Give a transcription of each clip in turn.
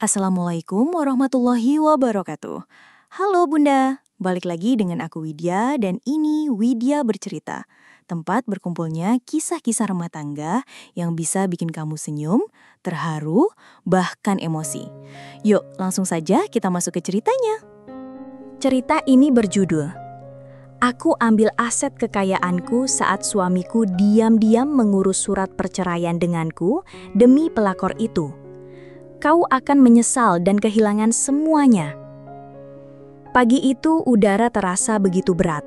Assalamualaikum warahmatullahi wabarakatuh. Halo Bunda, balik lagi dengan aku Widya dan ini Widya Bercerita. Tempat berkumpulnya kisah-kisah rumah tangga yang bisa bikin kamu senyum, terharu, bahkan emosi. Yuk langsung saja kita masuk ke ceritanya. Cerita ini berjudul, Aku ambil aset kekayaanku saat suamiku diam-diam mengurus surat perceraian denganku demi pelakor itu. Kau akan menyesal dan kehilangan semuanya. Pagi itu udara terasa begitu berat,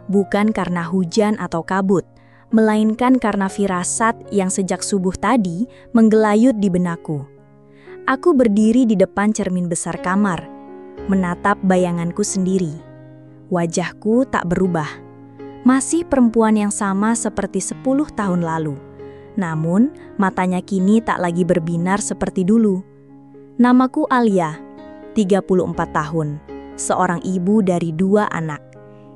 bukan karena hujan atau kabut, melainkan karena firasat yang sejak subuh tadi menggelayut di benakku. Aku berdiri di depan cermin besar kamar, menatap bayanganku sendiri. Wajahku tak berubah, masih perempuan yang sama seperti 10 tahun lalu. Namun, matanya kini tak lagi berbinar seperti dulu. Namaku Alia, 34 tahun, seorang ibu dari 2 anak,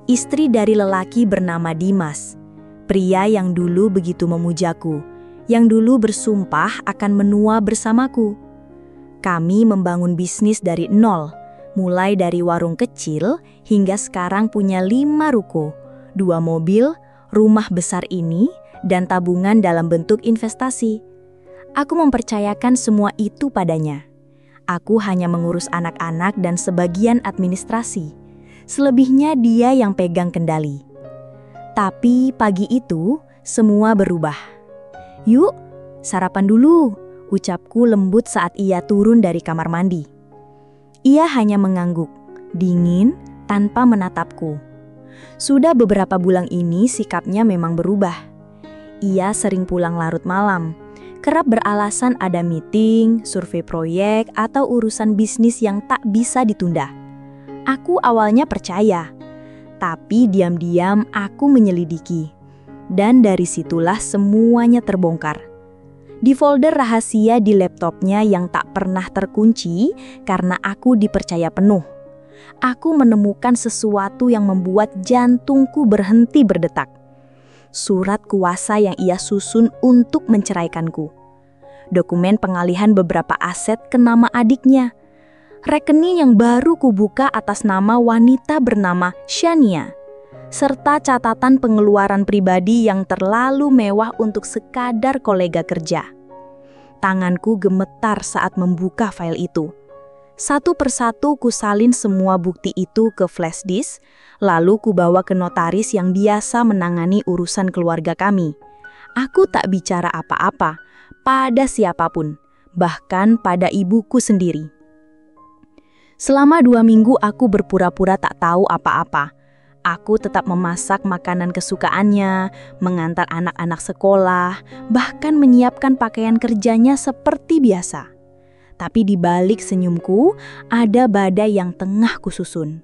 istri dari lelaki bernama Dimas, pria yang dulu begitu memujaku, yang dulu bersumpah akan menua bersamaku. Kami membangun bisnis dari nol, mulai dari warung kecil hingga sekarang punya 5 ruko, 2 mobil, rumah besar ini, dan tabungan dalam bentuk investasi. Aku mempercayakan semua itu padanya. Aku hanya mengurus anak-anak dan sebagian administrasi. Selebihnya dia yang pegang kendali. Tapi pagi itu semua berubah. "Yuk, sarapan dulu," ucapku lembut saat ia turun dari kamar mandi. Ia hanya mengangguk, dingin, tanpa menatapku. Sudah beberapa bulan ini sikapnya memang berubah. Ia sering pulang larut malam, kerap beralasan ada meeting, survei proyek, atau urusan bisnis yang tak bisa ditunda. Aku awalnya percaya, tapi diam-diam aku menyelidiki. Dan dari situlah semuanya terbongkar. Di folder rahasia di laptopnya yang tak pernah terkunci karena aku dipercaya penuh. Aku menemukan sesuatu yang membuat jantungku berhenti berdetak. Surat kuasa yang ia susun untuk menceraikanku. Dokumen pengalihan beberapa aset ke nama adiknya. Rekening yang baru kubuka atas nama wanita bernama Shania. Serta catatan pengeluaran pribadi yang terlalu mewah untuk sekadar kolega kerja. Tanganku gemetar saat membuka file itu. Satu persatu kusalin semua bukti itu ke flash disk, lalu kubawa ke notaris yang biasa menangani urusan keluarga kami. Aku tak bicara apa-apa pada siapapun, bahkan pada ibuku sendiri. Selama 2 minggu aku berpura-pura tak tahu apa-apa. Aku tetap memasak makanan kesukaannya, mengantar anak-anak sekolah, bahkan menyiapkan pakaian kerjanya seperti biasa. Tapi di balik senyumku, ada badai yang tengah kususun.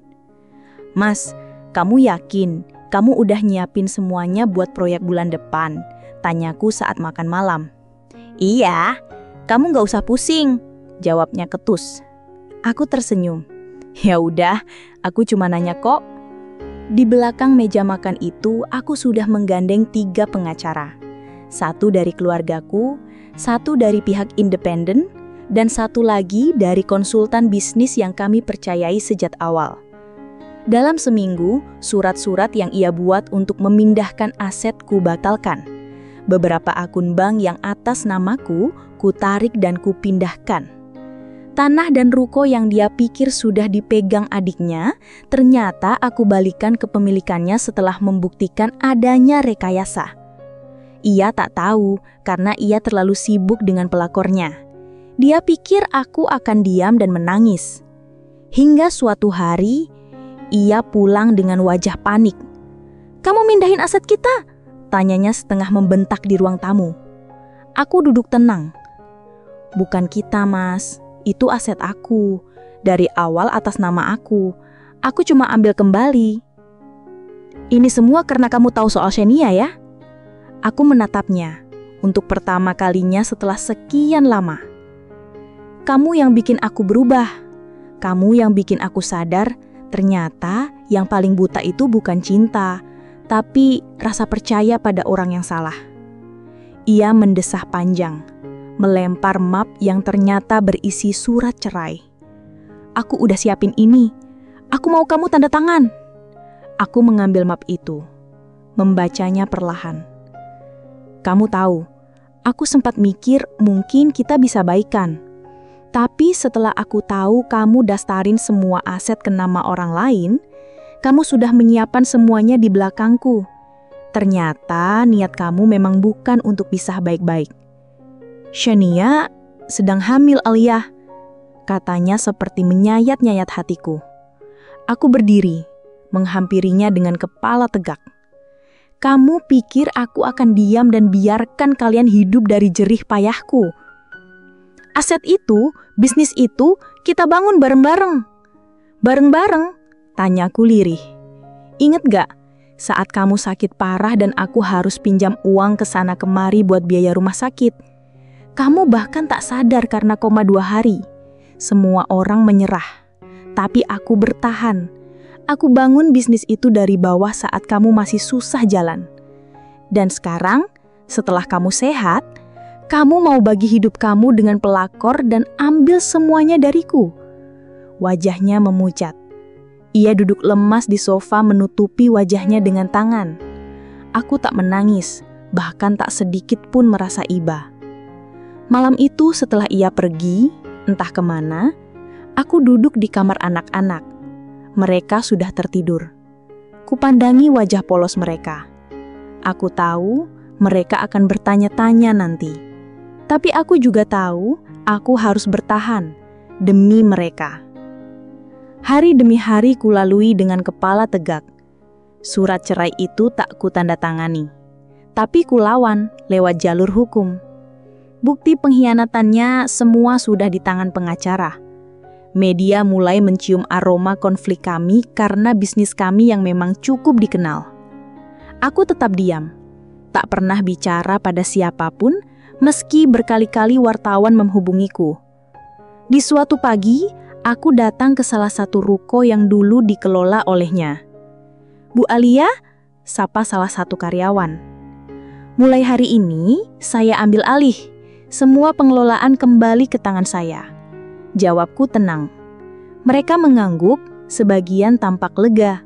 "Mas, kamu yakin kamu udah nyiapin semuanya buat proyek bulan depan?" tanyaku saat makan malam. "Iya, kamu gak usah pusing," jawabnya ketus. Aku tersenyum. "Ya udah, aku cuma nanya kok." Di belakang meja makan itu, aku sudah menggandeng 3 pengacara. 1 dari keluargaku, 1 dari pihak independen, dan 1 lagi dari konsultan bisnis yang kami percayai sejak awal. Dalam seminggu, surat-surat yang ia buat untuk memindahkan asetku batalkan. Beberapa akun bank yang atas namaku, kutarik dan kupindahkan. Tanah dan ruko yang dia pikir sudah dipegang adiknya, ternyata aku balikan kepemilikannya setelah membuktikan adanya rekayasa. Ia tak tahu karena ia terlalu sibuk dengan pelakornya. Dia pikir aku akan diam dan menangis. Hingga suatu hari, ia pulang dengan wajah panik. "Kamu mindahin aset kita?" tanyanya setengah membentak di ruang tamu. Aku duduk tenang. "Bukan kita, Mas. Itu aset aku. Dari awal atas nama aku. Aku cuma ambil kembali." "Ini semua karena kamu tahu soal Shania ya?" Aku menatapnya untuk pertama kalinya setelah sekian lama. "Kamu yang bikin aku berubah. Kamu yang bikin aku sadar ternyata yang paling buta itu bukan cinta, tapi rasa percaya pada orang yang salah." Ia mendesah panjang. melempar map yang ternyata berisi surat cerai. "Aku udah siapin ini. Aku mau kamu tanda tangan." Aku mengambil map itu, membacanya perlahan. "Kamu tahu, aku sempat mikir mungkin kita bisa baikan. Tapi setelah aku tahu kamu daftarin semua aset ke nama orang lain, kamu sudah menyiapkan semuanya di belakangku. Ternyata niat kamu memang bukan untuk pisah baik-baik." "Shania sedang hamil, Aliyah," katanya seperti menyayat-nyayat hatiku. Aku berdiri, menghampirinya dengan kepala tegak. "Kamu pikir aku akan diam dan biarkan kalian hidup dari jerih payahku? Aset itu, bisnis itu, kita bangun bareng-bareng." "Bareng-bareng?" tanyaku lirih. "Ingat gak, saat kamu sakit parah dan aku harus pinjam uang ke sana kemari buat biaya rumah sakit? Kamu bahkan tak sadar karena koma 2 hari. Semua orang menyerah, tapi aku bertahan. Aku bangun bisnis itu dari bawah saat kamu masih susah jalan. Dan sekarang, setelah kamu sehat, kamu mau bagi hidup kamu dengan pelakor dan ambil semuanya dariku." Wajahnya memucat. Ia duduk lemas di sofa menutupi wajahnya dengan tangan. Aku tak menangis, bahkan tak sedikit pun merasa iba. Malam itu setelah ia pergi, entah kemana, aku duduk di kamar anak-anak. Mereka sudah tertidur. Kupandangi wajah polos mereka. Aku tahu mereka akan bertanya-tanya nanti. Tapi aku juga tahu aku harus bertahan demi mereka. Hari demi hari kulalui dengan kepala tegak. Surat cerai itu tak kutandatangani, tapi kulawan lewat jalur hukum. Bukti pengkhianatannya semua sudah di tangan pengacara. Media mulai mencium aroma konflik kami karena bisnis kami yang memang cukup dikenal. Aku tetap diam, tak pernah bicara pada siapapun meski berkali-kali wartawan menghubungiku. Di suatu pagi, aku datang ke salah satu ruko yang dulu dikelola olehnya. "Bu Aliyah," sapa salah satu karyawan. "Mulai hari ini, saya ambil alih. Semua pengelolaan kembali ke tangan saya." Jawabku tenang. Mereka mengangguk, sebagian tampak lega.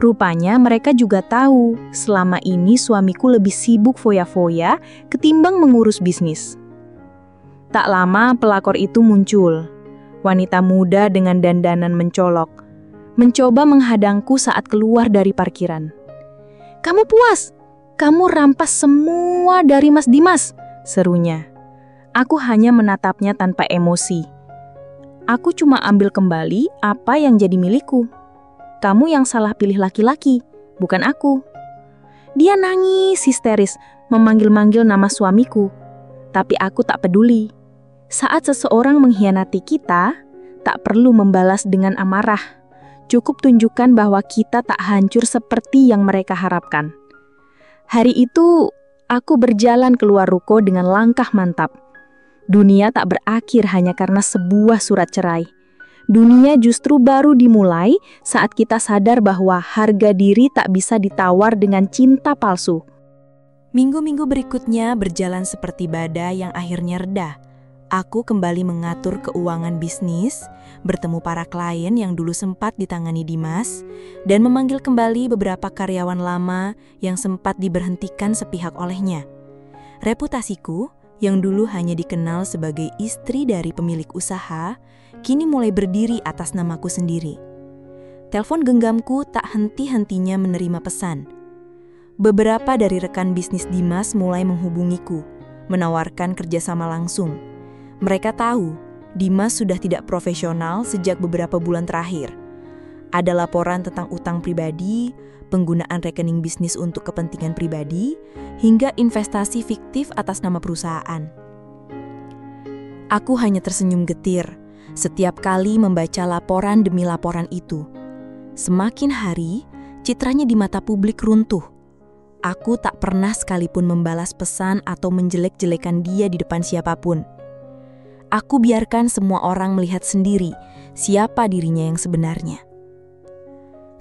Rupanya mereka juga tahu selama ini suamiku lebih sibuk foya-foya ketimbang mengurus bisnis. Tak lama pelakor itu muncul. Wanita muda dengan dandanan mencolok, mencoba menghadangku saat keluar dari parkiran. "Kamu puas? Kamu rampas semua dari Mas Dimas," serunya. Aku hanya menatapnya tanpa emosi. "Aku cuma ambil kembali apa yang jadi milikku. Kamu yang salah pilih laki-laki, bukan aku." Dia nangis histeris, memanggil-manggil nama suamiku. Tapi aku tak peduli. Saat seseorang mengkhianati kita, tak perlu membalas dengan amarah. Cukup tunjukkan bahwa kita tak hancur seperti yang mereka harapkan. Hari itu, aku berjalan keluar ruko dengan langkah mantap. Dunia tak berakhir hanya karena sebuah surat cerai. Dunia justru baru dimulai saat kita sadar bahwa harga diri tak bisa ditawar dengan cinta palsu. Minggu-minggu berikutnya berjalan seperti badai yang akhirnya reda. Aku kembali mengatur keuangan bisnis, bertemu para klien yang dulu sempat ditangani Dimas, dan memanggil kembali beberapa karyawan lama yang sempat diberhentikan sepihak olehnya. Reputasiku, yang dulu hanya dikenal sebagai istri dari pemilik usaha, kini mulai berdiri atas namaku sendiri. Telepon genggamku tak henti-hentinya menerima pesan. Beberapa dari rekan bisnis Dimas mulai menghubungiku, menawarkan kerjasama langsung. Mereka tahu Dimas sudah tidak profesional sejak beberapa bulan terakhir. Ada laporan tentang utang pribadi, penggunaan rekening bisnis untuk kepentingan pribadi, hingga investasi fiktif atas nama perusahaan. Aku hanya tersenyum getir setiap kali membaca laporan demi laporan itu. Semakin hari, citranya di mata publik runtuh. Aku tak pernah sekalipun membalas pesan atau menjelek-jelekan dia di depan siapapun. Aku biarkan semua orang melihat sendiri siapa dirinya yang sebenarnya.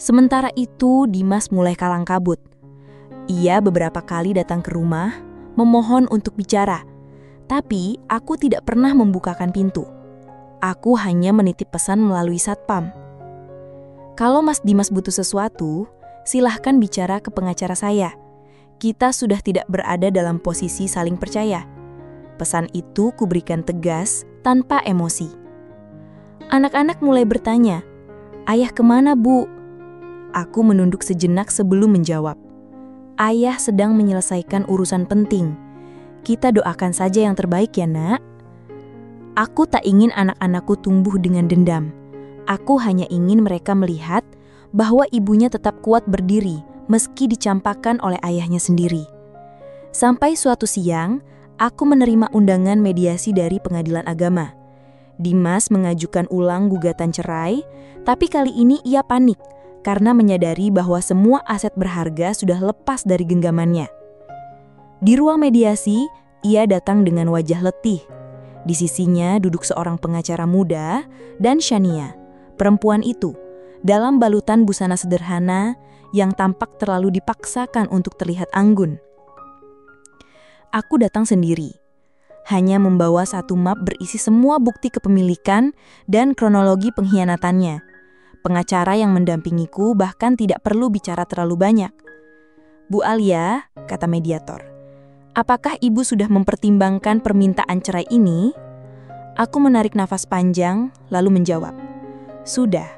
Sementara itu, Dimas mulai kalang kabut. Ia beberapa kali datang ke rumah, memohon untuk bicara. Tapi aku tidak pernah membukakan pintu. Aku hanya menitip pesan melalui satpam. Kalau Mas Dimas butuh sesuatu, silahkan bicara ke pengacara saya. Kita sudah tidak berada dalam posisi saling percaya. Pesan itu kuberikan tegas, tanpa emosi. Anak-anak mulai bertanya, "Ayah kemana, Bu?" Aku menunduk sejenak sebelum menjawab. Ayah sedang menyelesaikan urusan penting. Kita doakan saja yang terbaik ya, Nak. Aku tak ingin anak-anakku tumbuh dengan dendam. Aku hanya ingin mereka melihat bahwa ibunya tetap kuat berdiri meski dicampakkan oleh ayahnya sendiri. Sampai suatu siang, aku menerima undangan mediasi dari pengadilan agama. Dimas mengajukan ulang gugatan cerai, tapi kali ini ia panik karena menyadari bahwa semua aset berharga sudah lepas dari genggamannya. Di ruang mediasi, ia datang dengan wajah letih. Di sisinya duduk seorang pengacara muda dan Shania, perempuan itu, dalam balutan busana sederhana yang tampak terlalu dipaksakan untuk terlihat anggun. Aku datang sendiri, hanya membawa satu map berisi semua bukti kepemilikan dan kronologi pengkhianatannya. Pengacara yang mendampingiku bahkan tidak perlu bicara terlalu banyak. "Bu Alia," kata mediator, "apakah ibu sudah mempertimbangkan permintaan cerai ini?" Aku menarik nafas panjang, lalu menjawab, "Sudah,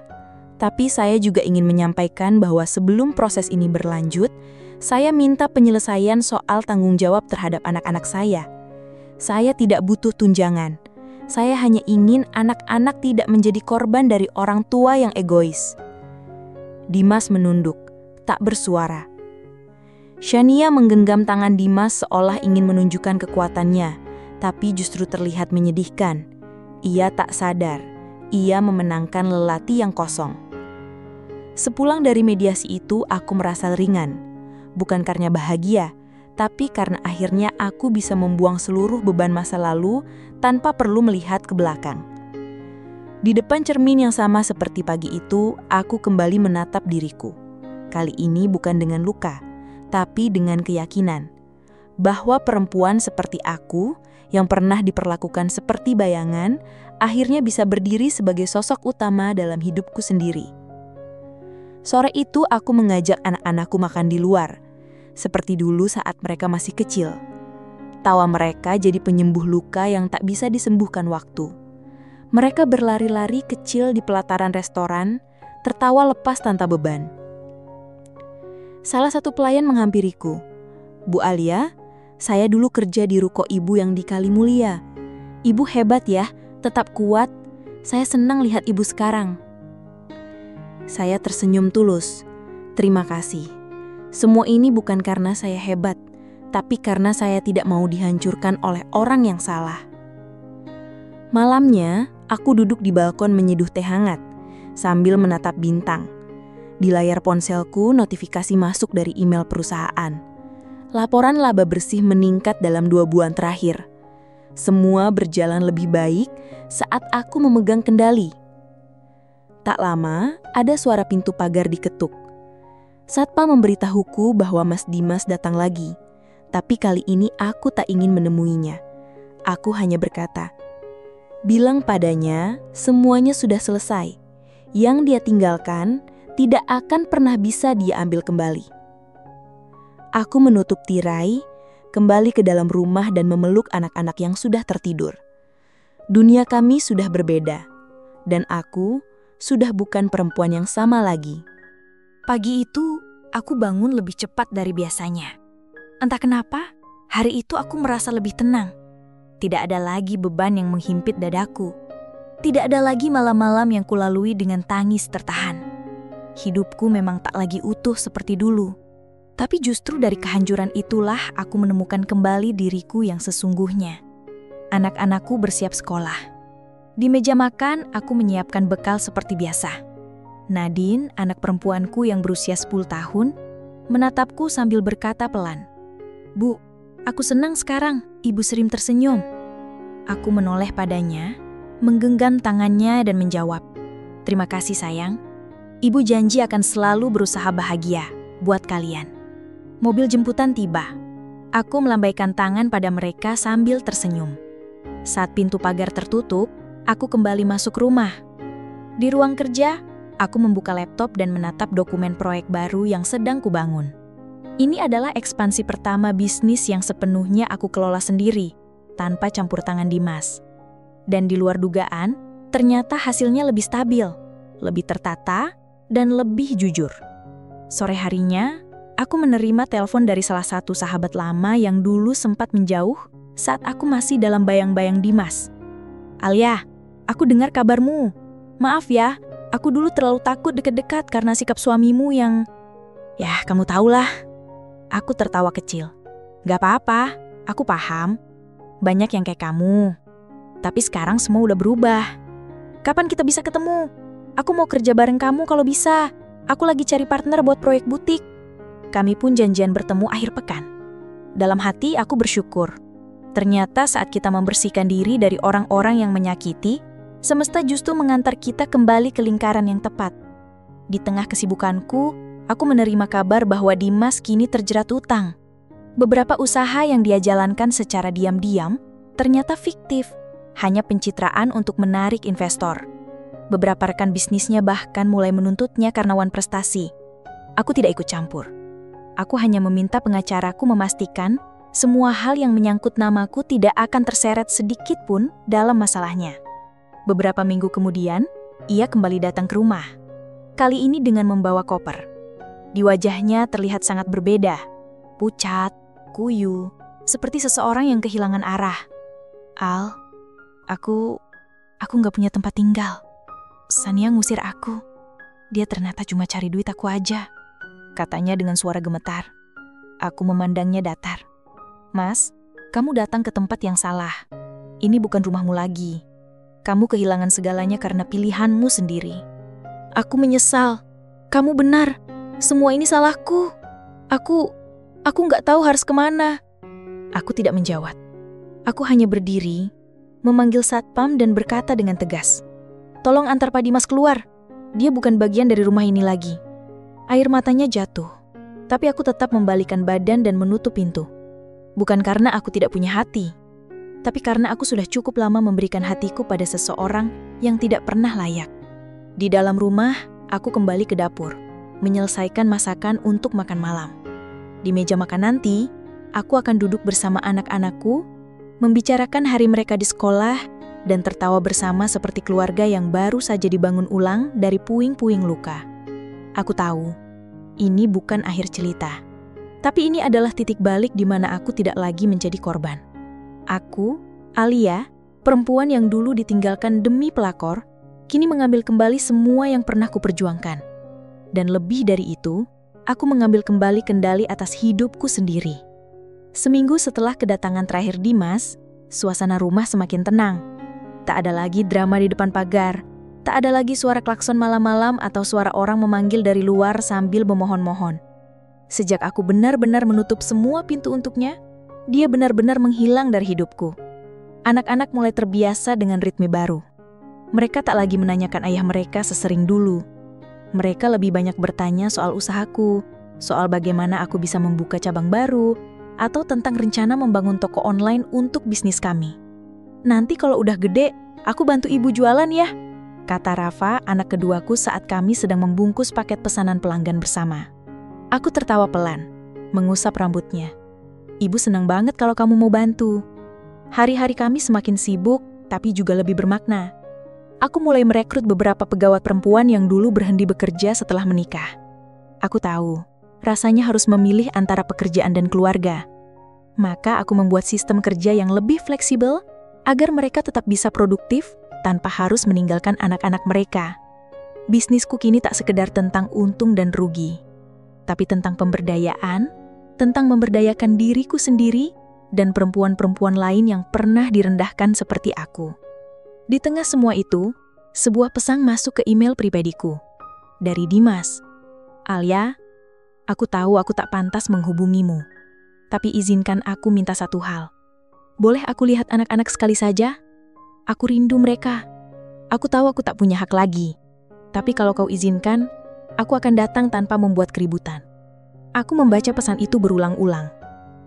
tapi saya juga ingin menyampaikan bahwa sebelum proses ini berlanjut, saya minta penyelesaian soal tanggung jawab terhadap anak-anak saya. Saya tidak butuh tunjangan. Saya hanya ingin anak-anak tidak menjadi korban dari orang tua yang egois." Dimas menunduk, tak bersuara. Shania menggenggam tangan Dimas seolah ingin menunjukkan kekuatannya, tapi justru terlihat menyedihkan. Ia tak sadar, ia memenangkan lelati yang kosong. Sepulang dari mediasi itu, aku merasa ringan. Bukan karena bahagia, tapi karena akhirnya aku bisa membuang seluruh beban masa lalu tanpa perlu melihat ke belakang. Di depan cermin yang sama seperti pagi itu, aku kembali menatap diriku. Kali ini bukan dengan luka, tapi dengan keyakinan bahwa perempuan seperti aku yang pernah diperlakukan seperti bayangan, akhirnya bisa berdiri sebagai sosok utama dalam hidupku sendiri. Sore itu aku mengajak anak-anakku makan di luar, seperti dulu saat mereka masih kecil. Tawa mereka jadi penyembuh luka yang tak bisa disembuhkan waktu. Mereka berlari-lari kecil di pelataran restoran, tertawa lepas tanpa beban. Salah satu pelayan menghampiriku. "Bu Alia, saya dulu kerja di ruko ibu yang di Kalimulia. Ibu hebat ya, tetap kuat. Saya senang lihat ibu sekarang." Saya tersenyum tulus. "Terima kasih. Semua ini bukan karena saya hebat, tapi karena saya tidak mau dihancurkan oleh orang yang salah." Malamnya, aku duduk di balkon menyeduh teh hangat, sambil menatap bintang. Di layar ponselku, notifikasi masuk dari email perusahaan. Laporan laba bersih meningkat dalam 2 bulan terakhir. Semua berjalan lebih baik saat aku memegang kendali. Tak lama, ada suara pintu pagar diketuk. Satpam memberitahuku bahwa Mas Dimas datang lagi, tapi kali ini aku tak ingin menemuinya. Aku hanya berkata, "Bilang padanya, semuanya sudah selesai. Yang dia tinggalkan tidak akan pernah bisa dia ambil kembali." Aku menutup tirai, kembali ke dalam rumah dan memeluk anak-anak yang sudah tertidur. Dunia kami sudah berbeda, dan aku sudah bukan perempuan yang sama lagi. Pagi itu, aku bangun lebih cepat dari biasanya. Entah kenapa, hari itu aku merasa lebih tenang. Tidak ada lagi beban yang menghimpit dadaku. Tidak ada lagi malam-malam yang kulalui dengan tangis tertahan. Hidupku memang tak lagi utuh seperti dulu. Tapi justru dari kehancuran itulah aku menemukan kembali diriku yang sesungguhnya. Anak-anakku bersiap sekolah. Di meja makan, aku menyiapkan bekal seperti biasa. Nadine, anak perempuanku yang berusia 10 tahun, menatapku sambil berkata pelan, "Bu, aku senang sekarang, Ibu Srim tersenyum." Aku menoleh padanya, menggenggam tangannya dan menjawab, "Terima kasih sayang. Ibu janji akan selalu berusaha bahagia buat kalian." Mobil jemputan tiba. Aku melambaikan tangan pada mereka sambil tersenyum. Saat pintu pagar tertutup, aku kembali masuk rumah. Di ruang kerja, aku membuka laptop dan menatap dokumen proyek baru yang sedang kubangun. Ini adalah ekspansi pertama bisnis yang sepenuhnya aku kelola sendiri, tanpa campur tangan Dimas. Dan di luar dugaan, ternyata hasilnya lebih stabil, lebih tertata, dan lebih jujur. Sore harinya, aku menerima telepon dari salah satu sahabat lama yang dulu sempat menjauh saat aku masih dalam bayang-bayang Dimas. "Alia, aku dengar kabarmu. Maaf ya, aku dulu terlalu takut dekat-dekat karena sikap suamimu yang... Ya, kamu tahulah." Aku tertawa kecil. "Gak apa-apa, aku paham. Banyak yang kayak kamu. Tapi sekarang semua udah berubah. Kapan kita bisa ketemu? Aku mau kerja bareng kamu kalau bisa. Aku lagi cari partner buat proyek butik." Kami pun janjian bertemu akhir pekan. Dalam hati aku bersyukur. Ternyata saat kita membersihkan diri dari orang-orang yang menyakiti, semesta justru mengantar kita kembali ke lingkaran yang tepat. Di tengah kesibukanku, aku menerima kabar bahwa Dimas kini terjerat utang. Beberapa usaha yang dia jalankan secara diam-diam ternyata fiktif, hanya pencitraan untuk menarik investor. Beberapa rekan bisnisnya bahkan mulai menuntutnya karena wan prestasi. Aku tidak ikut campur. Aku hanya meminta pengacaraku memastikan semua hal yang menyangkut namaku tidak akan terseret sedikit pun dalam masalahnya. Beberapa minggu kemudian, ia kembali datang ke rumah. Kali ini dengan membawa koper. Di wajahnya terlihat sangat berbeda. Pucat, kuyu, seperti seseorang yang kehilangan arah. "Al, aku nggak punya tempat tinggal. Sania ngusir aku. Dia ternyata cuma cari duit aku aja," katanya dengan suara gemetar. Aku memandangnya datar. "Mas, kamu datang ke tempat yang salah. Ini bukan rumahmu lagi. Kamu kehilangan segalanya karena pilihanmu sendiri." "Aku menyesal. Kamu benar. Semua ini salahku. Aku nggak tahu harus kemana." Aku tidak menjawab. Aku hanya berdiri, memanggil satpam dan berkata dengan tegas, "Tolong antar Pak Dimas keluar. Dia bukan bagian dari rumah ini lagi." Air matanya jatuh, tapi aku tetap membalikkan badan dan menutup pintu. Bukan karena aku tidak punya hati, tapi karena aku sudah cukup lama memberikan hatiku pada seseorang yang tidak pernah layak. Di dalam rumah, aku kembali ke dapur, menyelesaikan masakan untuk makan malam. Di meja makan nanti, aku akan duduk bersama anak-anakku, membicarakan hari mereka di sekolah, dan tertawa bersama seperti keluarga yang baru saja dibangun ulang dari puing-puing luka. Aku tahu, ini bukan akhir cerita. Tapi ini adalah titik balik di mana aku tidak lagi menjadi korban. Aku, Alia, perempuan yang dulu ditinggalkan demi pelakor, kini mengambil kembali semua yang pernah kuperjuangkan. Dan lebih dari itu, aku mengambil kembali kendali atas hidupku sendiri. Seminggu setelah kedatangan terakhir Dimas, suasana rumah semakin tenang. Tak ada lagi drama di depan pagar, tak ada lagi suara klakson malam-malam atau suara orang memanggil dari luar sambil memohon-mohon. Sejak aku benar-benar menutup semua pintu untuknya, dia benar-benar menghilang dari hidupku. Anak-anak mulai terbiasa dengan ritme baru. Mereka tak lagi menanyakan ayah mereka sesering dulu. Mereka lebih banyak bertanya soal usahaku, soal bagaimana aku bisa membuka cabang baru, atau tentang rencana membangun toko online untuk bisnis kami. "Nanti kalau udah gede, aku bantu ibu jualan ya," kata Rafa, anak keduaku saat kami sedang membungkus paket pesanan pelanggan bersama. Aku tertawa pelan, mengusap rambutnya. "Ibu senang banget kalau kamu mau bantu." Hari-hari kami semakin sibuk, tapi juga lebih bermakna. Aku mulai merekrut beberapa pegawai perempuan yang dulu berhenti bekerja setelah menikah. Aku tahu, rasanya harus memilih antara pekerjaan dan keluarga. Maka aku membuat sistem kerja yang lebih fleksibel agar mereka tetap bisa produktif tanpa harus meninggalkan anak-anak mereka. Bisnisku kini tak sekedar tentang untung dan rugi, tapi tentang pemberdayaan, tentang memberdayakan diriku sendiri dan perempuan-perempuan lain yang pernah direndahkan seperti aku. Di tengah semua itu, sebuah pesan masuk ke email pribadiku. Dari Dimas. "Alia, aku tahu aku tak pantas menghubungimu, tapi izinkan aku minta satu hal. Boleh aku lihat anak-anak sekali saja? Aku rindu mereka. Aku tahu aku tak punya hak lagi, tapi kalau kau izinkan, aku akan datang tanpa membuat keributan." Aku membaca pesan itu berulang-ulang.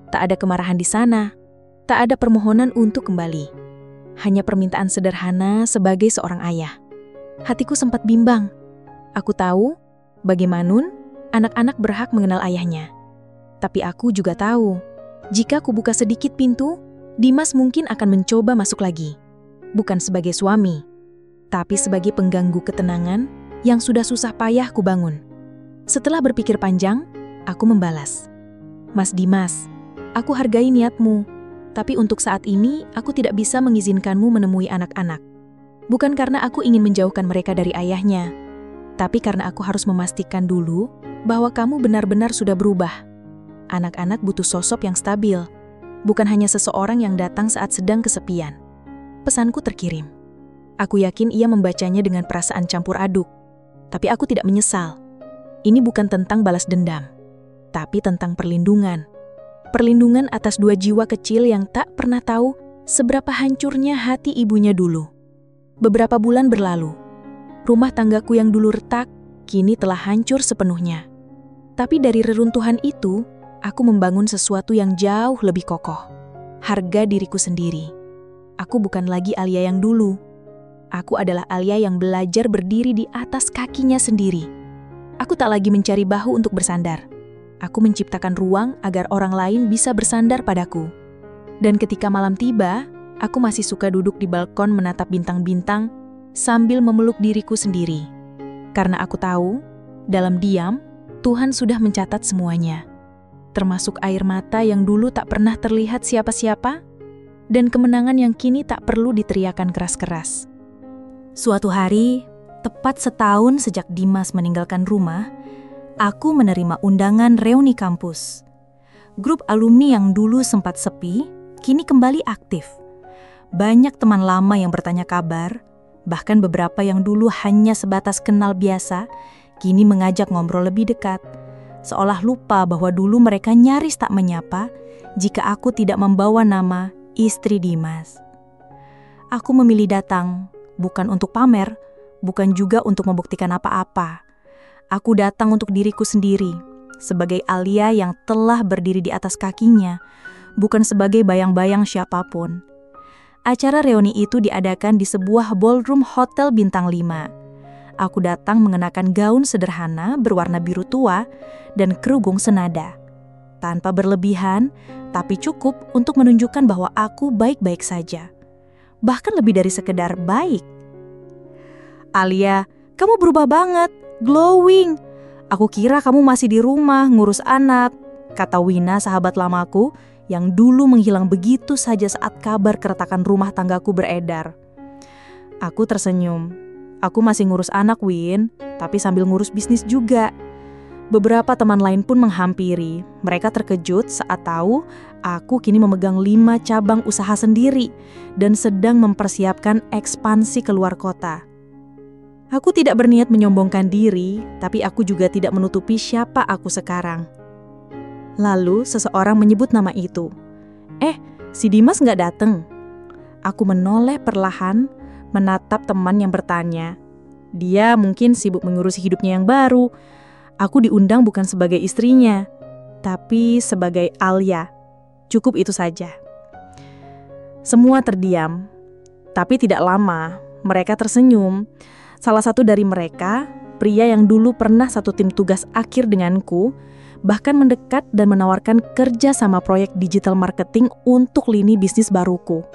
Tak ada kemarahan di sana, tak ada permohonan untuk kembali. hanya permintaan sederhana sebagai seorang ayah. Hatiku sempat bimbang. Aku tahu, bagaimanapun, anak-anak berhak mengenal ayahnya. Tapi aku juga tahu, jika kubuka sedikit pintu, Dimas mungkin akan mencoba masuk lagi. Bukan sebagai suami, tapi sebagai pengganggu ketenangan yang sudah susah payah kubangun. Setelah berpikir panjang, aku membalas, "Mas Dimas, aku hargai niatmu, tapi untuk saat ini aku tidak bisa mengizinkanmu menemui anak-anak. Bukan karena aku ingin menjauhkan mereka dari ayahnya, tapi karena aku harus memastikan dulu bahwa kamu benar-benar sudah berubah. Anak-anak butuh sosok yang stabil, bukan hanya seseorang yang datang saat sedang kesepian." Pesanku terkirim. Aku yakin ia membacanya dengan perasaan campur aduk, tapi aku tidak menyesal. Ini bukan tentang balas dendam, tapi tentang perlindungan. Perlindungan atas dua jiwa kecil yang tak pernah tahu seberapa hancurnya hati ibunya dulu. Beberapa bulan berlalu. Rumah tanggaku yang dulu retak, kini telah hancur sepenuhnya. Tapi dari reruntuhan itu, aku membangun sesuatu yang jauh lebih kokoh. Harga diriku sendiri. Aku bukan lagi Alia yang dulu. Aku adalah Alia yang belajar berdiri di atas kakinya sendiri. Aku tak lagi mencari bahu untuk bersandar. Aku menciptakan ruang agar orang lain bisa bersandar padaku. Dan ketika malam tiba, aku masih suka duduk di balkon menatap bintang-bintang sambil memeluk diriku sendiri. Karena aku tahu, dalam diam, Tuhan sudah mencatat semuanya. Termasuk air mata yang dulu tak pernah terlihat siapa-siapa, dan kemenangan yang kini tak perlu diteriakan keras-keras. Suatu hari, tepat setahun sejak Dimas meninggalkan rumah, aku menerima undangan reuni kampus. Grup alumni yang dulu sempat sepi, kini kembali aktif. Banyak teman lama yang bertanya kabar, bahkan beberapa yang dulu hanya sebatas kenal biasa, kini mengajak ngobrol lebih dekat. Seolah lupa bahwa dulu mereka nyaris tak menyapa jika aku tidak membawa nama istri Dimas. Aku memilih datang, bukan untuk pamer, bukan juga untuk membuktikan apa-apa. Aku datang untuk diriku sendiri, sebagai Alia yang telah berdiri di atas kakinya, bukan sebagai bayang-bayang siapapun. Acara reuni itu diadakan di sebuah ballroom hotel bintang 5. Aku datang mengenakan gaun sederhana berwarna biru tua dan kerudung senada. Tanpa berlebihan, tapi cukup untuk menunjukkan bahwa aku baik-baik saja. Bahkan lebih dari sekedar baik. "Alia, kamu berubah banget, glowing. Aku kira kamu masih di rumah ngurus anak," kata Wina, sahabat lamaku, yang dulu menghilang begitu saja saat kabar keretakan rumah tanggaku beredar. Aku tersenyum. "Aku masih ngurus anak, Win, tapi sambil ngurus bisnis juga." Beberapa teman lain pun menghampiri. Mereka terkejut saat tahu aku kini memegang 5 cabang usaha sendiri dan sedang mempersiapkan ekspansi keluar kota. Aku tidak berniat menyombongkan diri, tapi aku juga tidak menutupi siapa aku sekarang. Lalu seseorang menyebut nama itu. Si Dimas nggak dateng?" Aku menoleh perlahan, menatap teman yang bertanya. Dia mungkin sibuk mengurusi hidupnya yang baru. Aku diundang bukan sebagai istrinya, tapi sebagai Alia. Cukup itu saja. Semua terdiam, tapi tidak lama. Mereka tersenyum. Salah satu dari mereka, pria yang dulu pernah satu tim tugas akhir denganku, bahkan mendekat dan menawarkan kerja sama proyek digital marketing untuk lini bisnis baruku.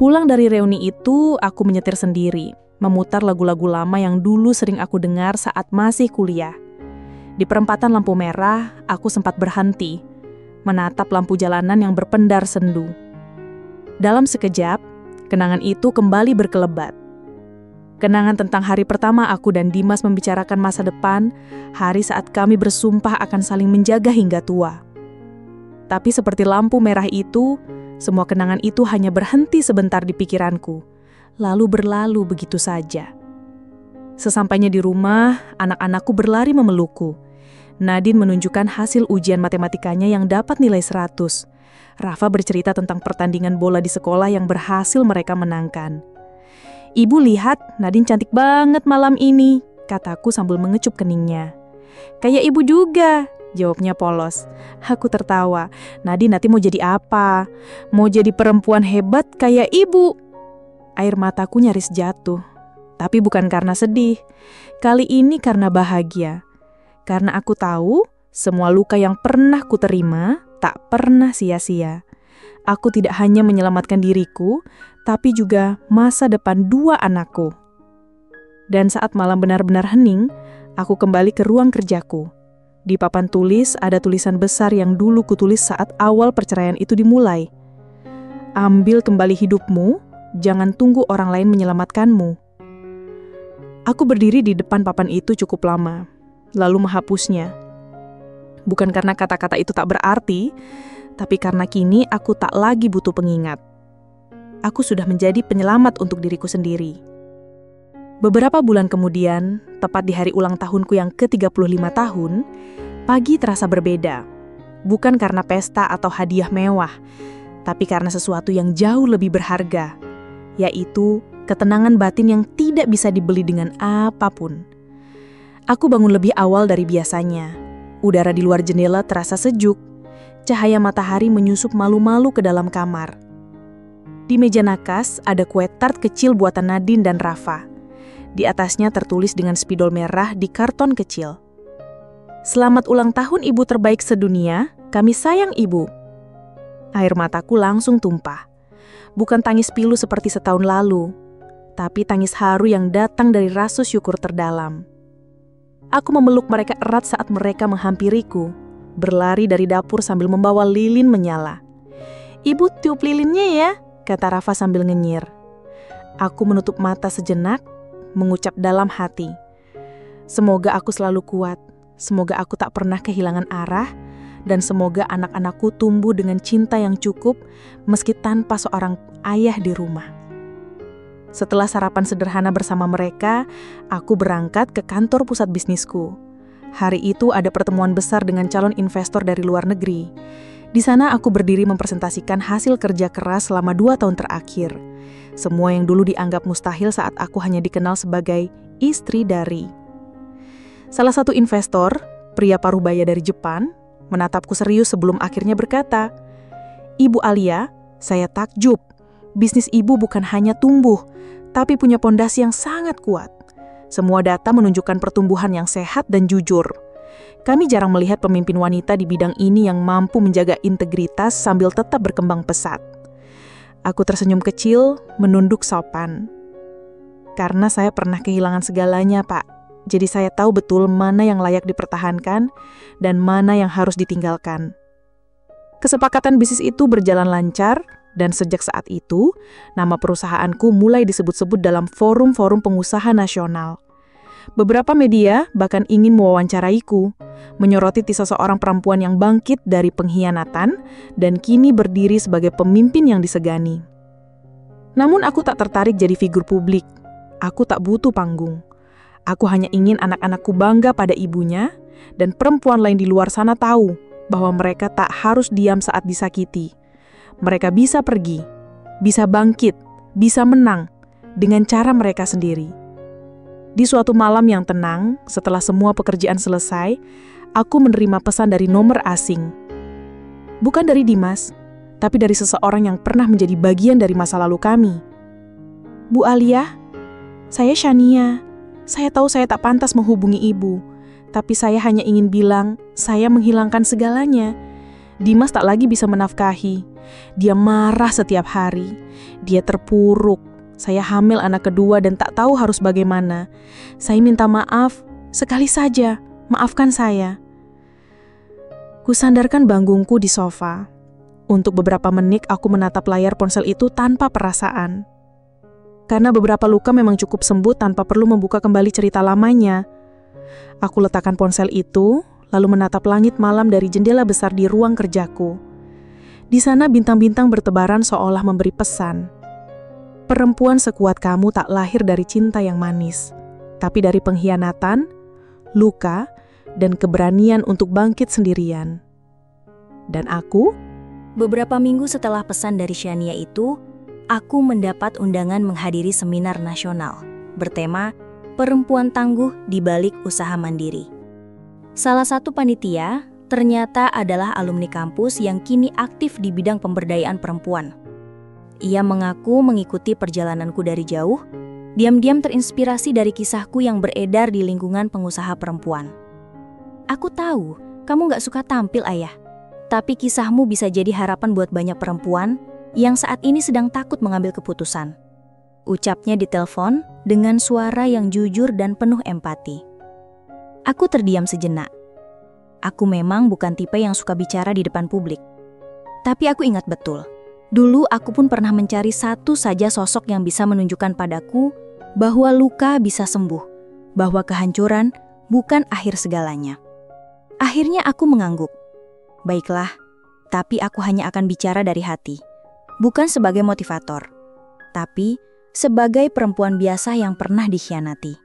Pulang dari reuni itu, aku menyetir sendiri, memutar lagu-lagu lama yang dulu sering aku dengar saat masih kuliah. Di perempatan lampu merah, aku sempat berhenti, menatap lampu jalanan yang berpendar sendu. Dalam sekejap, kenangan itu kembali berkelebat. Kenangan tentang hari pertama aku dan Dimas membicarakan masa depan, hari saat kami bersumpah akan saling menjaga hingga tua. Tapi seperti lampu merah itu, semua kenangan itu hanya berhenti sebentar di pikiranku, lalu berlalu begitu saja. Sesampainya di rumah, anak-anakku berlari memelukku. Nadine menunjukkan hasil ujian matematikanya yang dapat nilai 100. Rafa bercerita tentang pertandingan bola di sekolah yang berhasil mereka menangkan. "Ibu lihat, Nadine cantik banget malam ini," kataku sambil mengecup keningnya. "Kayak ibu juga," jawabnya polos. Aku tertawa. "Nadine nanti mau jadi apa? Mau jadi perempuan hebat kayak ibu?" Air mataku nyaris jatuh. Tapi bukan karena sedih. Kali ini karena bahagia. Karena aku tahu semua luka yang pernah kuterima tak pernah sia-sia. Aku tidak hanya menyelamatkan diriku, tapi juga masa depan 2 anakku. Dan saat malam benar-benar hening, aku kembali ke ruang kerjaku. Di papan tulis ada tulisan besar yang dulu kutulis saat awal perceraian itu dimulai. Ambil kembali hidupmu, jangan tunggu orang lain menyelamatkanmu. Aku berdiri di depan papan itu cukup lama, lalu menghapusnya. Bukan karena kata-kata itu tak berarti, tapi karena kini aku tak lagi butuh pengingat. Aku sudah menjadi penyelamat untuk diriku sendiri. Beberapa bulan kemudian, tepat di hari ulang tahunku yang ke-35 tahun, pagi terasa berbeda. Bukan karena pesta atau hadiah mewah, tapi karena sesuatu yang jauh lebih berharga, yaitu ketenangan batin yang tidak bisa dibeli dengan apapun. Aku bangun lebih awal dari biasanya. Udara di luar jendela terasa sejuk. Cahaya matahari menyusup malu-malu ke dalam kamar. Di meja nakas ada kue tart kecil buatan Nadine dan Rafa. Di atasnya tertulis dengan spidol merah di karton kecil. Selamat ulang tahun ibu terbaik sedunia, kami sayang ibu. Air mataku langsung tumpah. Bukan tangis pilu seperti setahun lalu, tapi tangis haru yang datang dari rasa syukur terdalam. Aku memeluk mereka erat saat mereka menghampiriku, berlari dari dapur sambil membawa lilin menyala. Ibu tiup lilinnya ya, kata Rafa sambil ngenyir. Aku menutup mata sejenak, mengucap dalam hati. Semoga aku selalu kuat, semoga aku tak pernah kehilangan arah, dan semoga anak-anakku tumbuh dengan cinta yang cukup meski tanpa seorang ayah di rumah. Setelah sarapan sederhana bersama mereka, aku berangkat ke kantor pusat bisnisku. Hari itu ada pertemuan besar dengan calon investor dari luar negeri. Di sana aku berdiri mempresentasikan hasil kerja keras selama 2 tahun terakhir. Semua yang dulu dianggap mustahil saat aku hanya dikenal sebagai istri dari. Salah satu investor, pria paruh baya dari Jepan, menatapku serius sebelum akhirnya berkata, Ibu Alia, saya takjub. Bisnis ibu bukan hanya tumbuh, tapi punya pondasi yang sangat kuat. Semua data menunjukkan pertumbuhan yang sehat dan jujur. Kami jarang melihat pemimpin wanita di bidang ini yang mampu menjaga integritas sambil tetap berkembang pesat. Aku tersenyum kecil, menunduk sopan. Karena saya pernah kehilangan segalanya, Pak. Jadi saya tahu betul mana yang layak dipertahankan dan mana yang harus ditinggalkan. Kesepakatan bisnis itu berjalan lancar, dan sejak saat itu, nama perusahaanku mulai disebut-sebut dalam forum-forum pengusaha nasional. Beberapa media bahkan ingin mewawancaraiku, menyoroti kisah seorang perempuan yang bangkit dari pengkhianatan dan kini berdiri sebagai pemimpin yang disegani. Namun aku tak tertarik jadi figur publik. Aku tak butuh panggung. Aku hanya ingin anak-anakku bangga pada ibunya dan perempuan lain di luar sana tahu bahwa mereka tak harus diam saat disakiti. Mereka bisa pergi, bisa bangkit, bisa menang dengan cara mereka sendiri. Di suatu malam yang tenang, setelah semua pekerjaan selesai, aku menerima pesan dari nomor asing. Bukan dari Dimas, tapi dari seseorang yang pernah menjadi bagian dari masa lalu kami. Bu Alia, saya Shania. Saya tahu saya tak pantas menghubungi ibu, tapi saya hanya ingin bilang saya menghilangkan segalanya. Dimas tak lagi bisa menafkahi. Dia marah setiap hari. Dia terpuruk. Saya hamil anak kedua dan tak tahu harus bagaimana. Saya minta maaf, sekali saja, maafkan saya. Kusandarkan banggungku di sofa. Untuk beberapa menit aku menatap layar ponsel itu tanpa perasaan. Karena beberapa luka memang cukup sembuh tanpa perlu membuka kembali cerita lamanya. Aku letakkan ponsel itu, lalu menatap langit malam dari jendela besar di ruang kerjaku. Di sana bintang-bintang bertebaran seolah memberi pesan. Perempuan sekuat kamu tak lahir dari cinta yang manis, tapi dari pengkhianatan, luka, dan keberanian untuk bangkit sendirian. Dan aku? Beberapa minggu setelah pesan dari Shania itu, aku mendapat undangan menghadiri seminar nasional bertema Perempuan Tangguh di Balik Usaha Mandiri. Salah satu panitia ternyata adalah alumni kampus yang kini aktif di bidang pemberdayaan perempuan. Ia mengaku mengikuti perjalananku dari jauh, diam-diam terinspirasi dari kisahku yang beredar di lingkungan pengusaha perempuan. Aku tahu kamu gak suka tampil, Ayah. Tapi kisahmu bisa jadi harapan buat banyak perempuan yang saat ini sedang takut mengambil keputusan. Ucapnya di telepon dengan suara yang jujur dan penuh empati. Aku terdiam sejenak. Aku memang bukan tipe yang suka bicara di depan publik. Tapi aku ingat betul. Dulu aku pun pernah mencari satu saja sosok yang bisa menunjukkan padaku bahwa luka bisa sembuh, bahwa kehancuran bukan akhir segalanya. Akhirnya aku mengangguk. Baiklah, tapi aku hanya akan bicara dari hati. Bukan sebagai motivator, tapi sebagai perempuan biasa yang pernah dikhianati.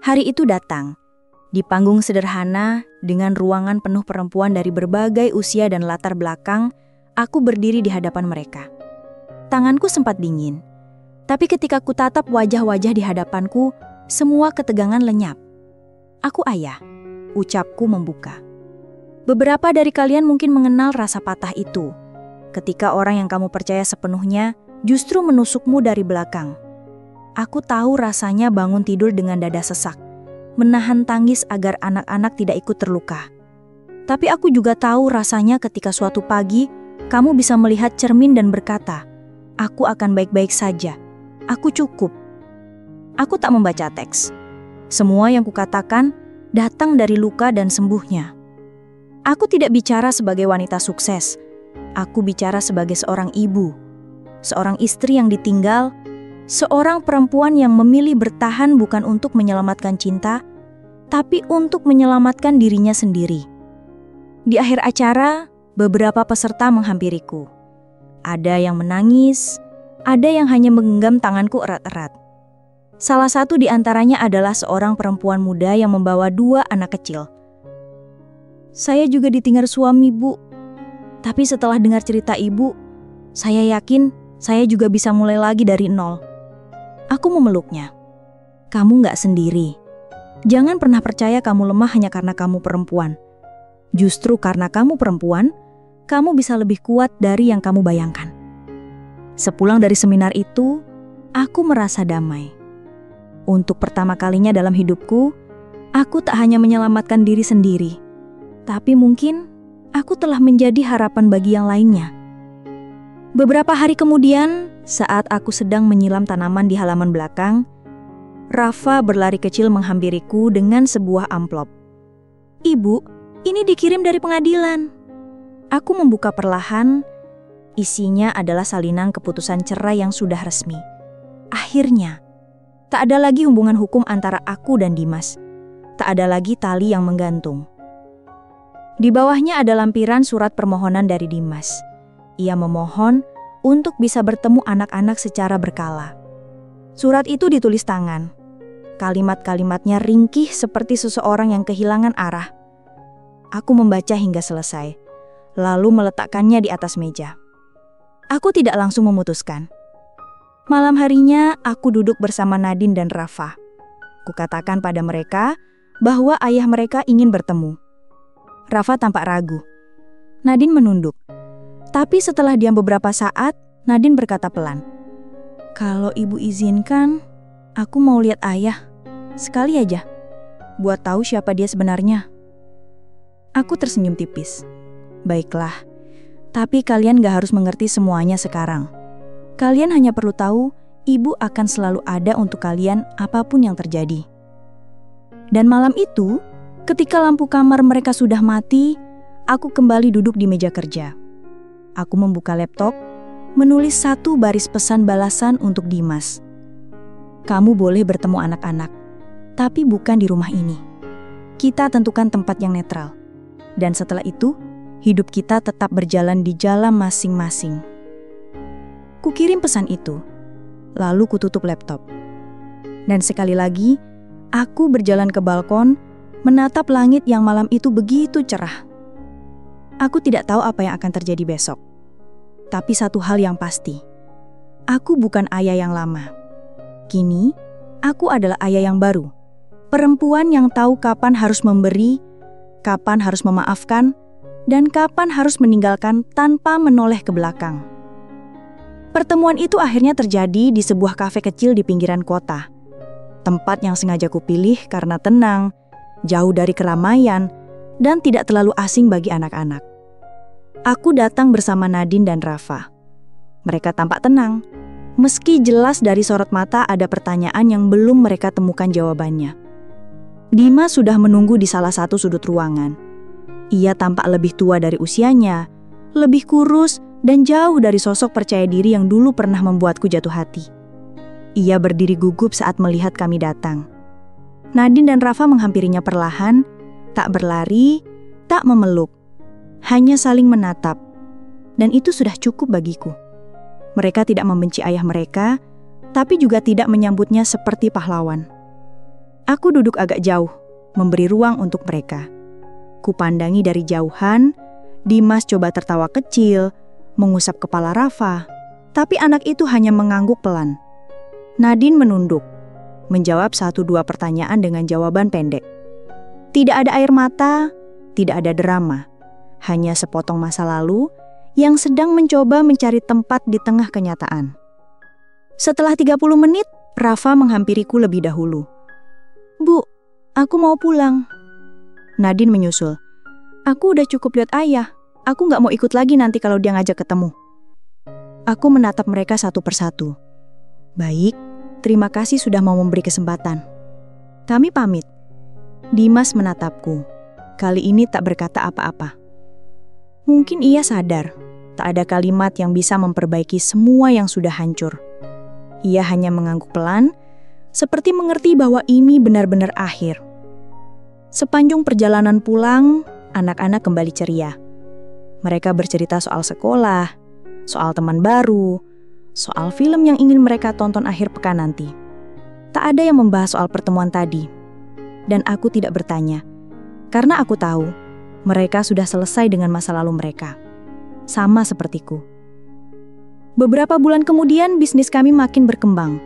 Hari itu datang, di panggung sederhana dengan ruangan penuh perempuan dari berbagai usia dan latar belakang. Aku berdiri di hadapan mereka. Tanganku sempat dingin, tapi ketika ku tatap wajah-wajah di hadapanku, semua ketegangan lenyap. Aku Ayah, ucapku membuka. Beberapa dari kalian mungkin mengenal rasa patah itu, ketika orang yang kamu percaya sepenuhnya justru menusukmu dari belakang. Aku tahu rasanya bangun tidur dengan dada sesak, menahan tangis agar anak-anak tidak ikut terluka. Tapi aku juga tahu rasanya ketika suatu pagi, kamu bisa melihat cermin dan berkata, aku akan baik-baik saja, aku cukup. Aku tak membaca teks. Semua yang kukatakan datang dari luka dan sembuhnya. Aku tidak bicara sebagai wanita sukses. Aku bicara sebagai seorang ibu, seorang istri yang ditinggal, seorang perempuan yang memilih bertahan bukan untuk menyelamatkan cinta, tapi untuk menyelamatkan dirinya sendiri. Di akhir acara, beberapa peserta menghampiriku. Ada yang menangis, ada yang hanya menggenggam tanganku erat-erat. Salah satu di antaranya adalah seorang perempuan muda yang membawa 2 anak kecil. Saya juga ditinggal suami, Bu. Tapi setelah dengar cerita Ibu, saya yakin saya juga bisa mulai lagi dari nol. Aku memeluknya. Kamu gak sendiri. Jangan pernah percaya kamu lemah hanya karena kamu perempuan. Justru karena kamu perempuan, kamu bisa lebih kuat dari yang kamu bayangkan. Sepulang dari seminar itu, aku merasa damai. Untuk pertama kalinya dalam hidupku, aku tak hanya menyelamatkan diri sendiri, tapi mungkin aku telah menjadi harapan bagi yang lainnya. Beberapa hari kemudian, saat aku sedang menyiram tanaman di halaman belakang, Rafa berlari kecil menghampiriku dengan sebuah amplop. Ibu, ini dikirim dari pengadilan. Aku membuka perlahan, isinya adalah salinan keputusan cerai yang sudah resmi. Akhirnya, tak ada lagi hubungan hukum antara aku dan Dimas. Tak ada lagi tali yang menggantung. Di bawahnya ada lampiran surat permohonan dari Dimas. Ia memohon untuk bisa bertemu anak-anak secara berkala. Surat itu ditulis tangan. Kalimat-kalimatnya ringkih seperti seseorang yang kehilangan arah. Aku membaca hingga selesai, lalu meletakkannya di atas meja. Aku tidak langsung memutuskan. Malam harinya, aku duduk bersama Nadine dan Rafa. Kukatakan pada mereka bahwa ayah mereka ingin bertemu. Rafa tampak ragu. Nadine menunduk. Tapi setelah diam beberapa saat, Nadine berkata pelan, "Kalau ibu izinkan, aku mau lihat ayah. Sekali aja. Buat tahu siapa dia sebenarnya." Aku tersenyum tipis. Baiklah, tapi kalian gak harus mengerti semuanya sekarang. Kalian hanya perlu tahu, ibu akan selalu ada untuk kalian apapun yang terjadi. Dan malam itu, ketika lampu kamar mereka sudah mati, aku kembali duduk di meja kerja. Aku membuka laptop, menulis 1 baris pesan balasan untuk Dimas. Kamu boleh bertemu anak-anak, tapi bukan di rumah ini. Kita tentukan tempat yang netral. Dan setelah itu, hidup kita tetap berjalan di jalan masing-masing. Kukirim pesan itu, lalu kututup laptop. Dan sekali lagi, aku berjalan ke balkon, menatap langit yang malam itu begitu cerah. Aku tidak tahu apa yang akan terjadi besok. Tapi satu hal yang pasti, aku bukan ayah yang lama. Kini, aku adalah ayah yang baru. Perempuan yang tahu kapan harus memberi, kapan harus memaafkan, dan kapan harus meninggalkan tanpa menoleh ke belakang. Pertemuan itu akhirnya terjadi di sebuah kafe kecil di pinggiran kota. Tempat yang sengaja kupilih karena tenang, jauh dari keramaian, dan tidak terlalu asing bagi anak-anak. Aku datang bersama Nadine dan Rafa. Mereka tampak tenang, meski jelas dari sorot mata ada pertanyaan yang belum mereka temukan jawabannya. Dimas sudah menunggu di salah satu sudut ruangan. Ia tampak lebih tua dari usianya, lebih kurus, dan jauh dari sosok percaya diri yang dulu pernah membuatku jatuh hati. Ia berdiri gugup saat melihat kami datang. Nadine dan Rafa menghampirinya perlahan, tak berlari, tak memeluk, hanya saling menatap. Dan itu sudah cukup bagiku. Mereka tidak membenci ayah mereka, tapi juga tidak menyambutnya seperti pahlawan. Aku duduk agak jauh, memberi ruang untuk mereka. Kupandangi dari jauhan, Dimas coba tertawa kecil, mengusap kepala Rafa, tapi anak itu hanya mengangguk pelan. Nadine menunduk, menjawab 1-2 pertanyaan dengan jawaban pendek. Tidak ada air mata, tidak ada drama, hanya sepotong masa lalu yang sedang mencoba mencari tempat di tengah kenyataan. Setelah 30 menit, Rafa menghampiriku lebih dahulu. "Bu, aku mau pulang." Nadine menyusul. "Aku udah cukup lihat ayah. Aku nggak mau ikut lagi nanti kalau dia ngajak ketemu." Aku menatap mereka satu persatu. "Baik, terima kasih sudah mau memberi kesempatan." Kami pamit. Dimas menatapku. Kali ini tak berkata apa-apa. Mungkin ia sadar, tak ada kalimat yang bisa memperbaiki semua yang sudah hancur. Ia hanya mengangguk pelan, seperti mengerti bahwa ini benar-benar akhir. Sepanjang perjalanan pulang, anak-anak kembali ceria. Mereka bercerita soal sekolah, soal teman baru, soal film yang ingin mereka tonton akhir pekan nanti. Tak ada yang membahas soal pertemuan tadi. Dan aku tidak bertanya, karena aku tahu mereka sudah selesai dengan masa lalu mereka. Sama sepertiku. Beberapa bulan kemudian bisnis kami makin berkembang.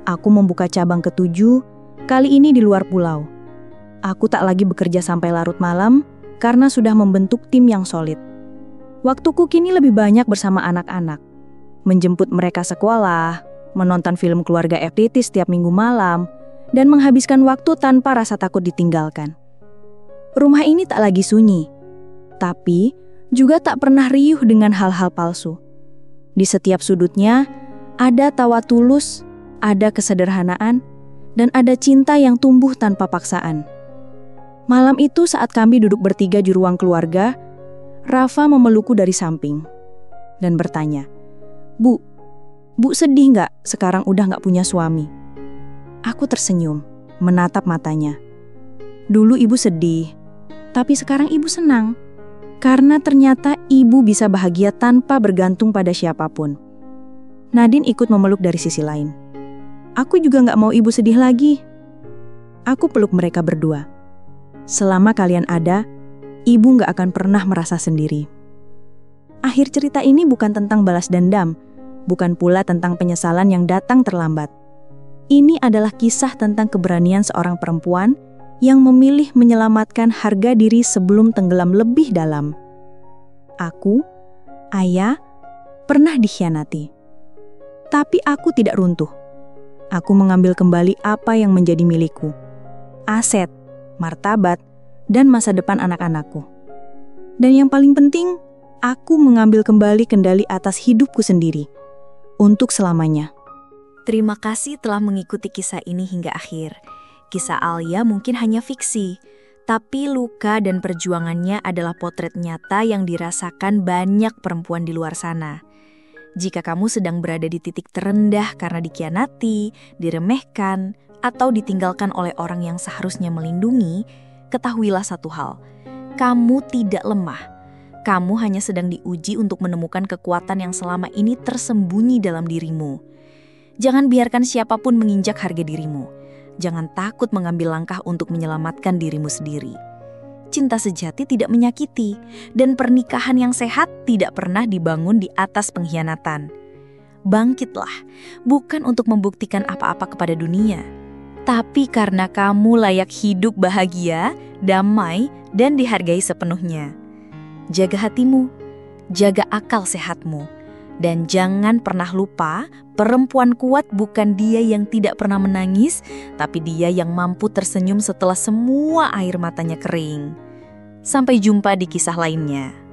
Aku membuka cabang ke-7, kali ini di luar pulau. Aku tak lagi bekerja sampai larut malam karena sudah membentuk tim yang solid. Waktuku kini lebih banyak bersama anak-anak. Menjemput mereka sekolah, menonton film keluarga FTT setiap minggu malam, dan menghabiskan waktu tanpa rasa takut ditinggalkan. Rumah ini tak lagi sunyi, tapi juga tak pernah riuh dengan hal-hal palsu. Di setiap sudutnya, ada tawa tulus, ada kesederhanaan, dan ada cinta yang tumbuh tanpa paksaan. Malam itu saat kami duduk bertiga di ruang keluarga, Rafa memelukku dari samping dan bertanya, Bu sedih nggak sekarang udah nggak punya suami?" Aku tersenyum, menatap matanya. "Dulu ibu sedih, tapi sekarang ibu senang. Karena ternyata ibu bisa bahagia tanpa bergantung pada siapapun." Nadine ikut memeluk dari sisi lain. "Aku juga nggak mau ibu sedih lagi." Aku peluk mereka berdua. "Selama kalian ada, ibu nggak akan pernah merasa sendiri." Akhir cerita ini bukan tentang balas dendam, bukan pula tentang penyesalan yang datang terlambat. Ini adalah kisah tentang keberanian seorang perempuan yang memilih menyelamatkan harga diri sebelum tenggelam lebih dalam. Aku, ayah, pernah dikhianati. Tapi aku tidak runtuh. Aku mengambil kembali apa yang menjadi milikku. Aset, martabat, dan masa depan anak-anakku. Dan yang paling penting, aku mengambil kembali kendali atas hidupku sendiri. Untuk selamanya. Terima kasih telah mengikuti kisah ini hingga akhir. Kisah Alia mungkin hanya fiksi, tapi luka dan perjuangannya adalah potret nyata yang dirasakan banyak perempuan di luar sana. Jika kamu sedang berada di titik terendah karena dikhianati, diremehkan, atau ditinggalkan oleh orang yang seharusnya melindungi, ketahuilah satu hal, kamu tidak lemah. Kamu hanya sedang diuji untuk menemukan kekuatan yang selama ini tersembunyi dalam dirimu. Jangan biarkan siapapun menginjak harga dirimu. Jangan takut mengambil langkah untuk menyelamatkan dirimu sendiri. Cinta sejati tidak menyakiti, dan pernikahan yang sehat tidak pernah dibangun di atas pengkhianatan. Bangkitlah, bukan untuk membuktikan apa-apa kepada dunia, tapi karena kamu layak hidup bahagia, damai, dan dihargai sepenuhnya. Jaga hatimu, jaga akal sehatmu, Dan jangan pernah lupa, perempuan kuat bukan dia yang tidak pernah menangis, tapi dia yang mampu tersenyum setelah semua air matanya kering. Sampai jumpa di kisah lainnya.